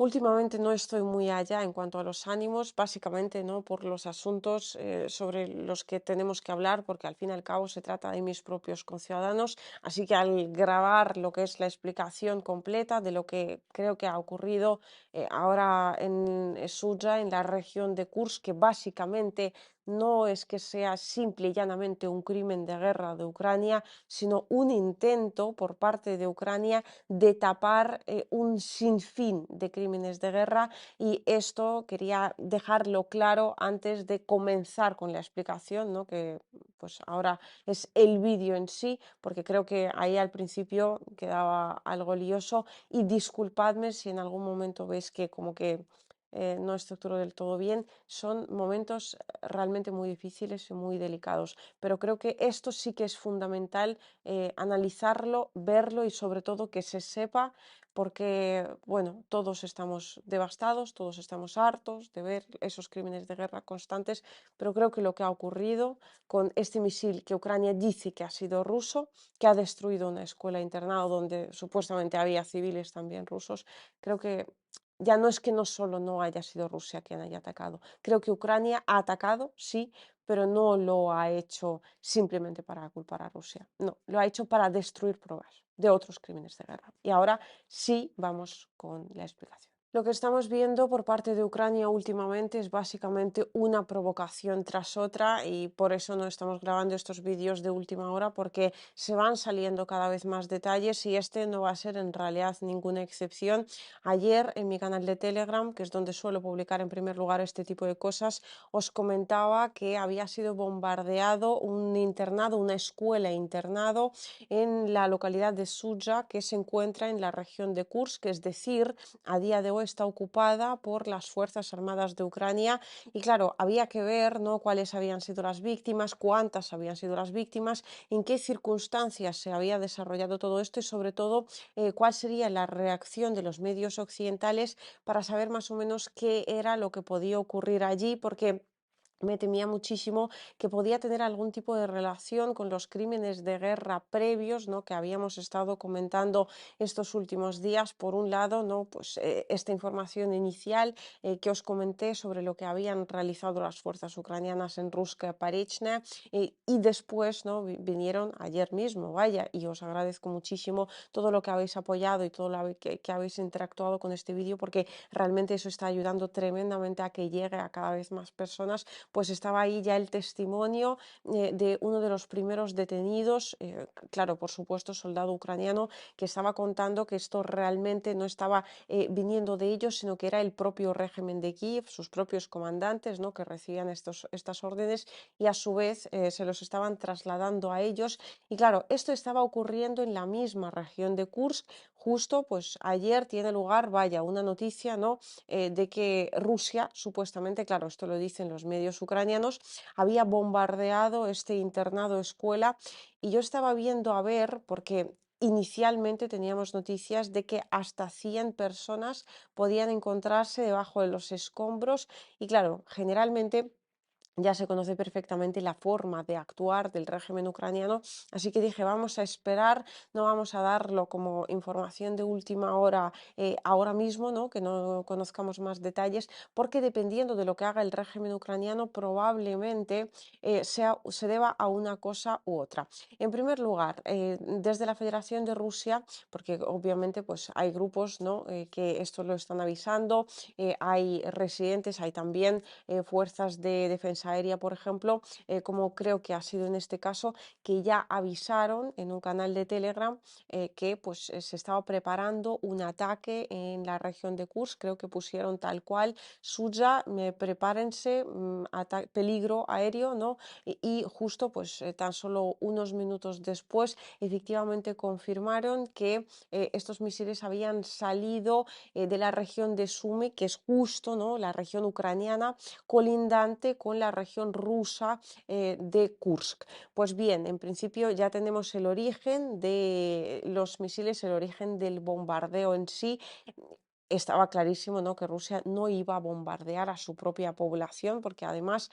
Últimamente no estoy muy allá en cuanto a los ánimos, básicamente no por los asuntos sobre los que tenemos que hablar, porque al fin y al cabo se trata de mis propios conciudadanos. Así que al grabar lo que es la explicación completa de lo que creo que ha ocurrido ahora en Suja, en la región de Kursk, que básicamente no es que sea simple y llanamente un crimen de guerra de Ucrania, sino un intento por parte de Ucrania de tapar un sinfín de crímenes de guerra, y esto quería dejarlo claro antes de comenzar con la explicación, ¿no? Que pues ahora es el vídeo en sí, porque creo que ahí al principio quedaba algo lioso, y disculpadme si en algún momento veis que como que no estructuro del todo bien. Son momentos realmente muy difíciles y muy delicados, pero creo que esto sí que es fundamental analizarlo, verlo y sobre todo que se sepa, porque bueno, todos estamos devastados, todos estamos hartos de ver esos crímenes de guerra constantes, pero creo que lo que ha ocurrido con este misil que Ucrania dice que ha sido ruso, que ha destruido una escuela internado donde supuestamente había civiles también rusos, creo que ya no es que no solo no haya sido Rusia quien haya atacado, creo que Ucrania ha atacado, sí, pero no lo ha hecho simplemente para culpar a Rusia, no, lo ha hecho para destruir pruebas de otros crímenes de guerra. Y ahora sí vamos con la explicación. Lo que estamos viendo por parte de Ucrania últimamente es básicamente una provocación tras otra, y por eso no estamos grabando estos vídeos de última hora, porque se van saliendo cada vez más detalles y este no va a ser en realidad ninguna excepción. Ayer en mi canal de Telegram, que es donde suelo publicar en primer lugar este tipo de cosas, os comentaba que había sido bombardeado un internado, una escuela internado en la localidad de Suja, que se encuentra en la región de Kursk, es decir, a día de hoy está ocupada por las Fuerzas Armadas de Ucrania. Y claro, había que ver, ¿no?, cuáles habían sido las víctimas, cuántas habían sido las víctimas, en qué circunstancias se había desarrollado todo esto y sobre todo cuál sería la reacción de los medios occidentales para saber más o menos qué era lo que podía ocurrir allí, porque me temía muchísimo que podía tener algún tipo de relación con los crímenes de guerra previos, ¿no?, que habíamos estado comentando estos últimos días. Por un lado, ¿no?, pues esta información inicial que os comenté sobre lo que habían realizado las fuerzas ucranianas en Ruska Parichna, y después, ¿no?, vinieron ayer mismo, vaya, y os agradezco muchísimo todo lo que habéis apoyado y todo lo que habéis interactuado con este vídeo, porque realmente eso está ayudando tremendamente a que llegue a cada vez más personas. Pues estaba ahí ya el testimonio de uno de los primeros detenidos, claro, por supuesto, soldado ucraniano, que estaba contando que esto realmente no estaba viniendo de ellos, sino que era el propio régimen de Kiev, sus propios comandantes, ¿no?, que recibían estas órdenes y a su vez se los estaban trasladando a ellos. Y claro, esto estaba ocurriendo en la misma región de Kursk. Justo pues ayer tiene lugar, vaya, una noticia, ¿no?, de que Rusia, supuestamente, claro, esto lo dicen los medios ucranianos, había bombardeado este internado escuela. Y yo estaba viendo a ver, porque inicialmente teníamos noticias de que hasta 100 personas podían encontrarse debajo de los escombros, y claro, generalmente ya se conoce perfectamente la forma de actuar del régimen ucraniano, así que dije, vamos a esperar, no vamos a darlo como información de última hora ahora mismo, ¿no?, que no conozcamos más detalles, porque dependiendo de lo que haga el régimen ucraniano, probablemente se deba a una cosa u otra. En primer lugar, desde la Federación de Rusia, porque obviamente pues hay grupos, ¿no?, que esto lo están avisando, hay residentes, hay también fuerzas de defensa aérea, por ejemplo, como creo que ha sido en este caso, que ya avisaron en un canal de Telegram que pues se estaba preparando un ataque en la región de Kursk. Creo que pusieron tal cual: Suya, prepárense, peligro aéreo, ¿no? Y justo pues tan solo unos minutos después efectivamente confirmaron que estos misiles habían salido de la región de Sumy, que es justo, ¿no?, la región ucraniana colindante con la región rusa de Kursk. Pues bien, en principio ya tenemos el origen de los misiles, el origen del bombardeo en sí. estaba clarísimo, ¿no?, que Rusia no iba a bombardear a su propia población, porque además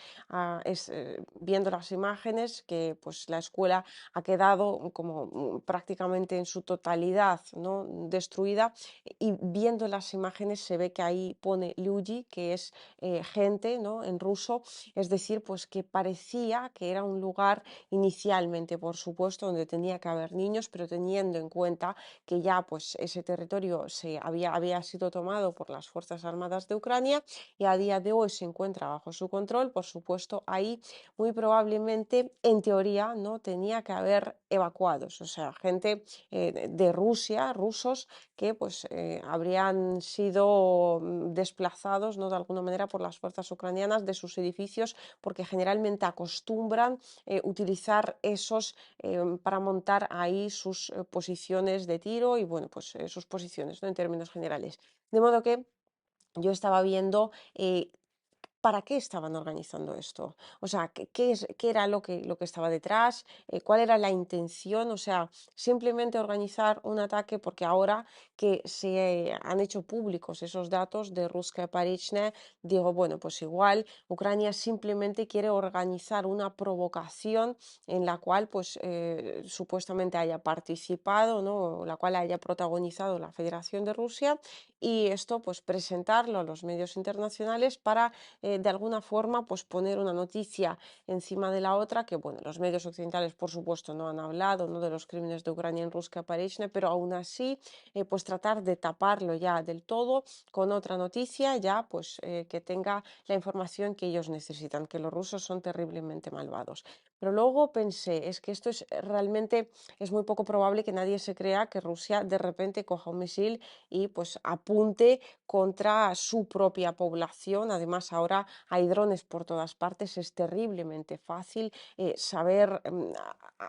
viendo las imágenes que pues, la escuela ha quedado como prácticamente en su totalidad, ¿no?, destruida, y viendo las imágenes se ve que ahí pone Luji, que es gente, ¿no?, en ruso, es decir, pues que parecía que era un lugar inicialmente, por supuesto, donde tenía que haber niños, pero teniendo en cuenta que ya pues ese territorio había sido tomado por las Fuerzas Armadas de Ucrania y a día de hoy se encuentra bajo su control, por supuesto, ahí muy probablemente, en teoría, no tenía que haber evacuados, o sea, gente de Rusia, rusos, que pues habrían sido desplazados, ¿no?, de alguna manera por las fuerzas ucranianas de sus edificios, porque generalmente acostumbran utilizar esos para montar ahí sus posiciones de tiro y bueno, pues sus posiciones, ¿no?, en términos generales. De modo que yo estaba viendo ¿para qué estaban organizando esto? O sea, ¿qué era lo que estaba detrás? ¿Cuál era la intención? O sea, simplemente organizar un ataque porque ahora que se han hecho públicos esos datos de Ruska Parichne, digo, bueno, pues igual Ucrania simplemente quiere organizar una provocación en la cual pues supuestamente haya participado, ¿no?, la cual haya protagonizado la Federación de Rusia, y esto pues presentarlo a los medios internacionales para de alguna forma pues poner una noticia encima de la otra, que bueno, los medios occidentales por supuesto no han hablado, ¿no?, de los crímenes de Ucrania en Ruska Parichne, pero aún así pues tratar de taparlo ya del todo con otra noticia ya pues que tenga la información que ellos necesitan, que los rusos son terriblemente malvados. Pero luego pensé, es que esto es realmente, es muy poco probable que nadie se crea que Rusia de repente coja un misil y pues apunte contra su propia población. Además, ahora hay drones por todas partes, es terriblemente fácil saber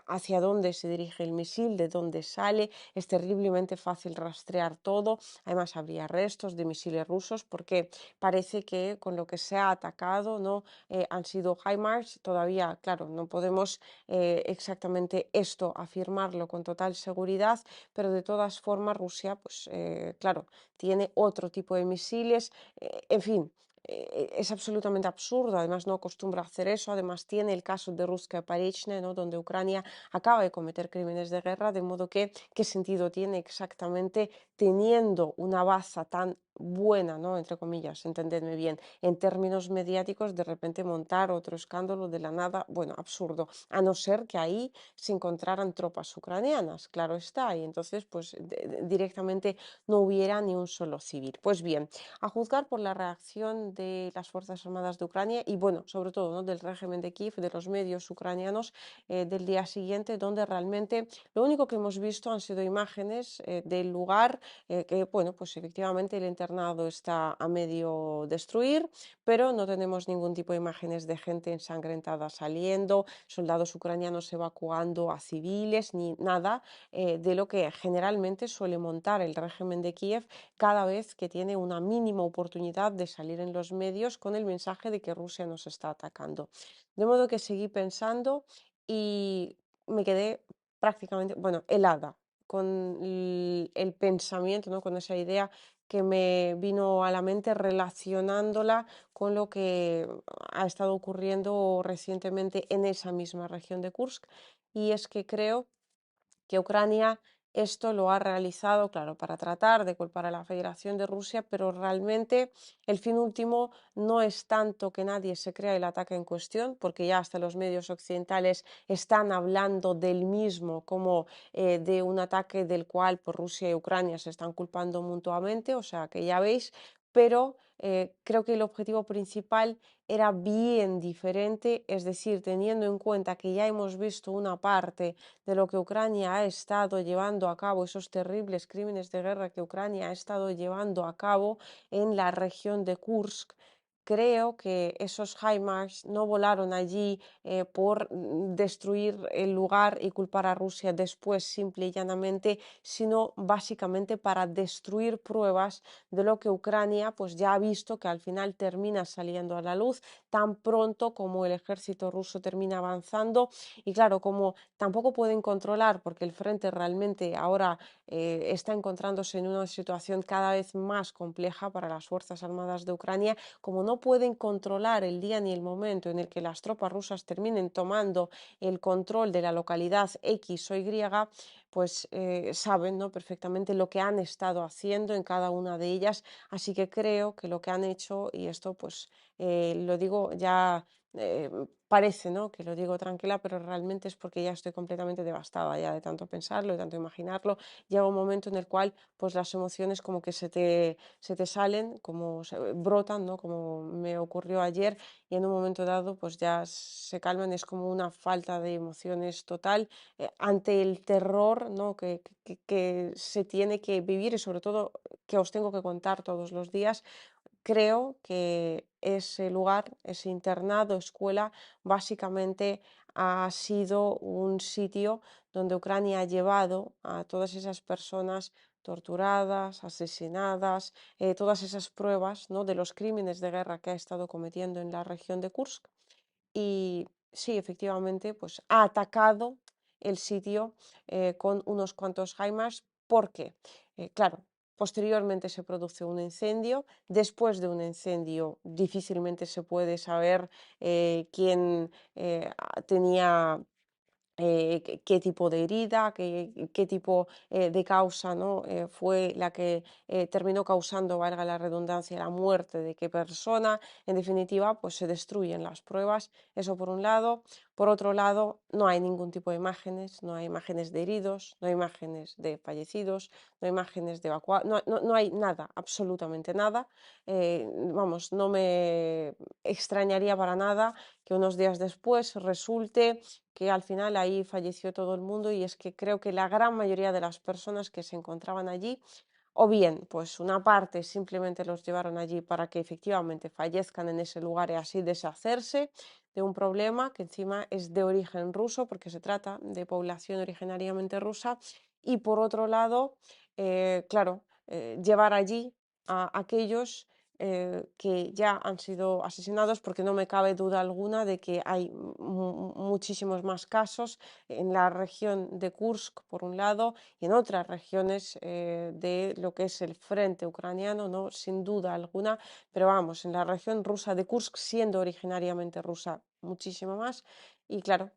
hacia dónde se dirige el misil, de dónde sale, es terriblemente fácil rastrear todo. Además, habría restos de misiles rusos porque parece que con lo que se ha atacado no han sido HIMARS. Todavía, claro, no podemos exactamente esto afirmarlo con total seguridad, pero de todas formas Rusia, pues claro, tiene otro tipo de misiles, en fin. Es absolutamente absurdo, además no acostumbra a hacer eso, además tiene el caso de Ruska Parichne, ¿no?, donde Ucrania acaba de cometer crímenes de guerra, de modo que qué sentido tiene exactamente teniendo una baza tan buena, ¿no?, entre comillas, entendedme bien, en términos mediáticos, de repente montar otro escándalo de la nada, bueno, absurdo, a no ser que ahí se encontraran tropas ucranianas, claro está, y entonces pues directamente no hubiera ni un solo civil. Pues bien, a juzgar por la reacción de las Fuerzas Armadas de Ucrania y bueno, sobre todo, ¿no?, del régimen de Kiev, de los medios ucranianos del día siguiente, donde realmente lo único que hemos visto han sido imágenes del lugar, que bueno, pues efectivamente el internado está a medio destruir, pero no tenemos ningún tipo de imágenes de gente ensangrentada saliendo, soldados ucranianos evacuando a civiles, ni nada de lo que generalmente suele montar el régimen de Kiev cada vez que tiene una mínima oportunidad de salir en los medios con el mensaje de que Rusia nos está atacando. De modo que seguí pensando y me quedé prácticamente, bueno, helada con el pensamiento, ¿no?, con esa idea que me vino a la mente relacionándola con lo que ha estado ocurriendo recientemente en esa misma región de Kursk. Y es que creo que Ucrania esto lo ha realizado, claro, para tratar de culpar a la Federación de Rusia, pero realmente el fin último no es tanto que nadie se crea el ataque en cuestión, porque ya hasta los medios occidentales están hablando del mismo como de un ataque del cual por Rusia y Ucrania se están culpando mutuamente, o sea que ya veis, pero creo que el objetivo principal era bien diferente, es decir, teniendo en cuenta que ya hemos visto una parte de lo que Ucrania ha estado llevando a cabo, esos terribles crímenes de guerra que Ucrania ha estado llevando a cabo en la región de Kursk. creo que esos HIMARS no volaron allí por destruir el lugar y culpar a Rusia después, simple y llanamente, sino básicamente para destruir pruebas de lo que Ucrania pues ya ha visto que al final termina saliendo a la luz tan pronto como el ejército ruso termina avanzando. Y claro, como tampoco pueden controlar, porque el frente realmente ahora está encontrándose en una situación cada vez más compleja para las Fuerzas Armadas de Ucrania, como no pueden controlar el día ni el momento en el que las tropas rusas terminen tomando el control de la localidad X o Y, pues saben, ¿no?, perfectamente lo que han estado haciendo en cada una de ellas. Así que creo que lo que han hecho, y esto pues lo digo ya, parece, ¿no?, que lo digo tranquila, pero realmente es porque ya estoy completamente devastada ya de tanto pensarlo, de tanto imaginarlo. Llega un momento en el cual pues las emociones como que se te salen, como se brotan, ¿no?, como me ocurrió ayer, y en un momento dado pues ya se calman. Es como una falta de emociones total ante el terror, ¿no?, que se tiene que vivir, y sobre todo que os tengo que contar todos los días. Creo que ese lugar, ese internado, escuela, básicamente ha sido un sitio donde Ucrania ha llevado a todas esas personas torturadas, asesinadas, todas esas pruebas, ¿no?, de los crímenes de guerra que ha estado cometiendo en la región de Kursk. Y sí, efectivamente, pues ha atacado el sitio con unos cuantos HIMARS. ¿Por qué? Claro, posteriormente se produce un incendio. Después de un incendio difícilmente se puede saber quién tenía qué tipo de herida, qué tipo de causa, ¿no?, fue la que terminó causando, valga la redundancia, la muerte de qué persona. En definitiva, pues se destruyen las pruebas, eso por un lado. Por otro lado, no hay ningún tipo de imágenes, no hay imágenes de heridos, no hay imágenes de fallecidos, no hay imágenes de evacuados, no hay nada, absolutamente nada. Vamos, no me extrañaría para nada que unos días después resulte que al final ahí falleció todo el mundo, y es que creo que la gran mayoría de las personas que se encontraban allí, o bien pues una parte simplemente los llevaron allí para que efectivamente fallezcan en ese lugar y así deshacerse de un problema que encima es de origen ruso, porque se trata de población originariamente rusa. Y por otro lado, claro, llevar allí a aquellos que ya han sido asesinados, porque no me cabe duda alguna de que hay muchísimos más casos en la región de Kursk, por un lado, y en otras regiones de lo que es el frente ucraniano, ¿no?, sin duda alguna. Pero vamos, en la región rusa de Kursk, siendo originariamente rusa, muchísimo más. Y claro,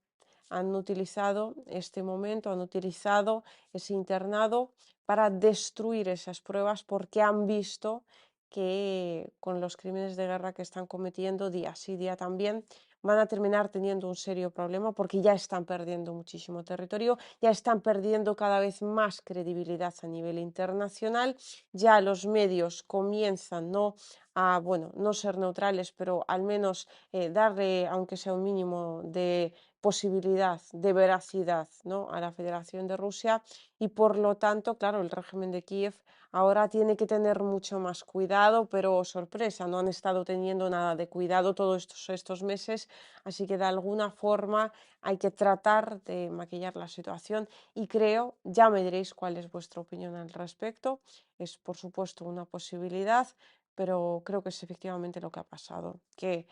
han utilizado este momento, han utilizado ese internado para destruir esas pruebas, porque han visto que con los crímenes de guerra que están cometiendo día sí día también van a terminar teniendo un serio problema, porque ya están perdiendo muchísimo territorio, ya están perdiendo cada vez más credibilidad a nivel internacional. Ya los medios comienzan, ¿no?, a, bueno, no ser neutrales, pero al menos darle, aunque sea un mínimo de posibilidad de veracidad, ¿no?, a la Federación de Rusia. Y por lo tanto, claro, el régimen de Kiev ahora tiene que tener mucho más cuidado, pero sorpresa, no han estado teniendo nada de cuidado todos estos meses, así que de alguna forma hay que tratar de maquillar la situación. Y creo, ya me diréis cuál es vuestra opinión al respecto, es por supuesto una posibilidad, pero creo que es efectivamente lo que ha pasado, que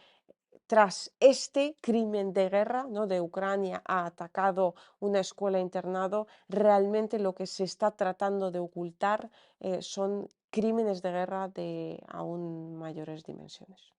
tras este crimen de guerra, ¿no?, de Ucrania ha atacado una escuela internado, realmente lo que se está tratando de ocultar son crímenes de guerra de aún mayores dimensiones.